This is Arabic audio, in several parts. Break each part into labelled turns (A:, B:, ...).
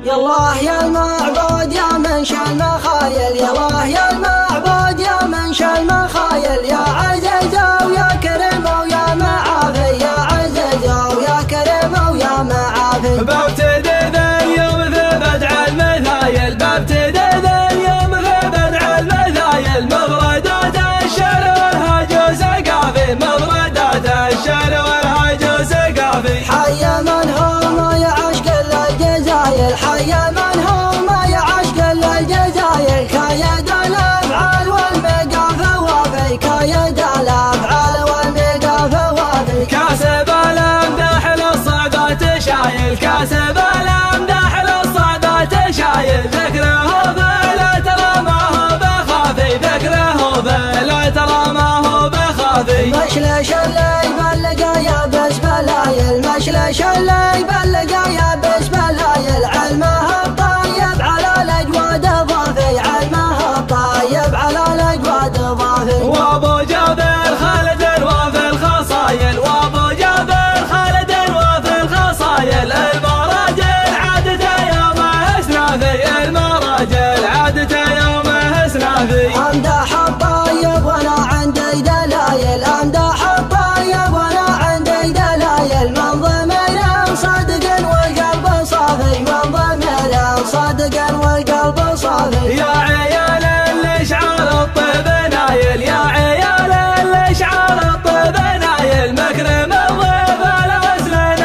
A: يالله يا المعبود يا منشأ المخايل، يالله يا المعبود يا منشأ المخايل، يا عزيز ويا كريم ويا معافي، يا عزيز ويا كريم ويا معافي.
B: ببتدي ذا اليوم في بدع المثايل، ببتدي ذا اليوم في بدع المثايل، مفردات الشعر والهجو سقافي، مفردات الشعر والهجو سقافي.
A: حي من هو ما يعشق الا الجزايل، حي من هو ما يعشق الا الجزايل، كايد الافعال والمقاف وافي، كايد الافعال والمقاف وافي.
B: كاسب الامداح للصعبات شايل، كاسب الامداح للصعبات شايل، ذكره بلا ترى ما هو بخافي، ذكره بلا ترى ما هو بخافي.
A: مشلش اللي يبلغ يا بس بلايل، مشلش اللي يبلغ يا بس بلايل، علمه الطيب على الاجواد ضافي، علمه الطيب على الاجواد ضافي.
B: وابو جابر خالد وفي الخصايل، وابو جابر خالد وفي الخصايل، المراجل عادته يومه اسنافي، المراجل عادته يومه اسنافي.
A: امدح الطيب وانا عندي دلايل، امدح الطيب وانا عندي دلايل، من ضمير صادق والقلب صافي، من ضمير صادق والقلب صافي.
B: يا عيال الاشعار الطيب نايل، يا عيال الاشعار الطيب نايل، مكرم الضيف الوزن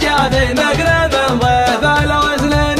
B: جافي، مكرم الضيف الوزن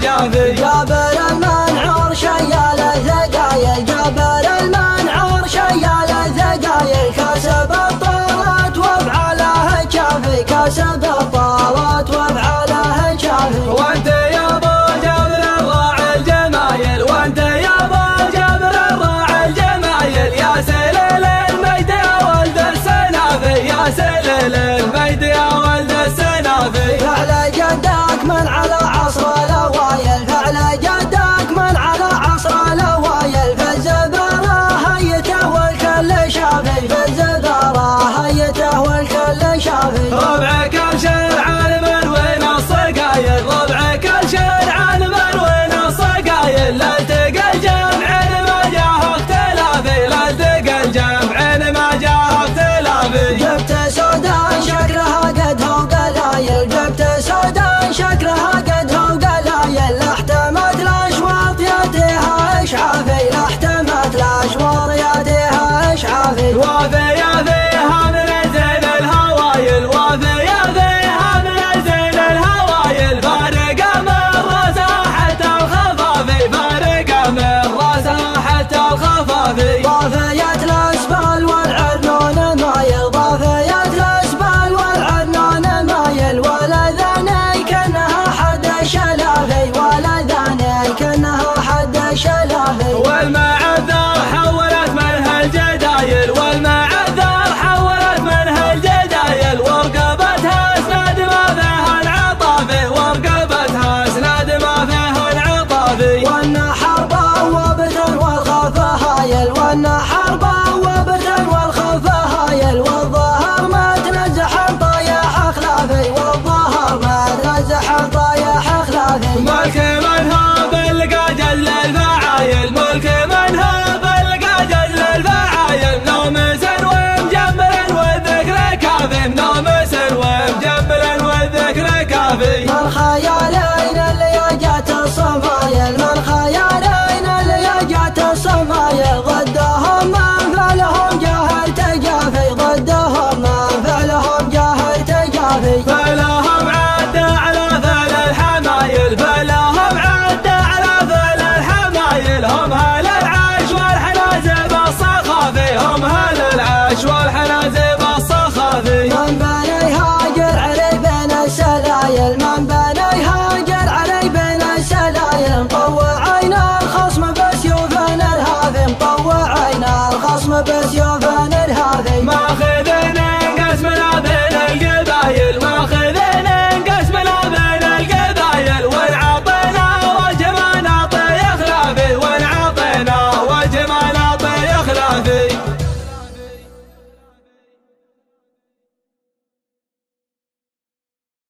B: جافي.
A: جابر المنعور شيال الثقايل، جابر المنعور شيال الثقايل، كسب الطارات وافعاله شافي، كسب الطارات وافعاله شافي.
B: وانت يا ابو جابر الراعي الجمايل، وانت يا ابو جابر الراعي الجمايل، يا سليل المجد يا ولد السنافي، يا سليل المجد يا ولد السنافي.
A: فعل جدك من على عصر الاوائل، فعل جدك من على عصر الاوائل، فالزبره هيته والكل شافي، فالزبره هيته والكل شافي.
B: ربعك الشرعان من وين الصقايل، ربعك الشرعان من وين الصقايل، لا التقى الجمع ما جاه اختلافي، لا التقى الجمع ما جاه اختلافي.
A: جبت سودان شكلها قد هو قلايل، جبت سودان شكلها قد هو قلايل، لا احتمت الاشواط يديها اشعافي، لا احتمت الاشواط يديها اشعافي.
B: وافي يا فيها من زين الهوايل، وافي يا فيها من زين الهوايل، فارق من راسها حتى الخفافي، فارق من راسها حتى الخفافي.
A: ضافية الاسبال والعنون مايل، ضافية الاسبال والعنون مايل، ولا ذني كانها حد شلافي، ولا ذني كانها حد شلافي.
B: والمعذر حولت منها الجدايل، والمعذر حولت منها الجدايل، ورقبتها اسناد ما فيها العطافي، ورقبتها اسناد ما فيها العطافي.
A: وان حربا وبتن والخوف هايل، وان حربا وبتن والخوف هايل، والظهر ما تنزح طايح خلافي، والظهر ما تنزح طايح خلافي.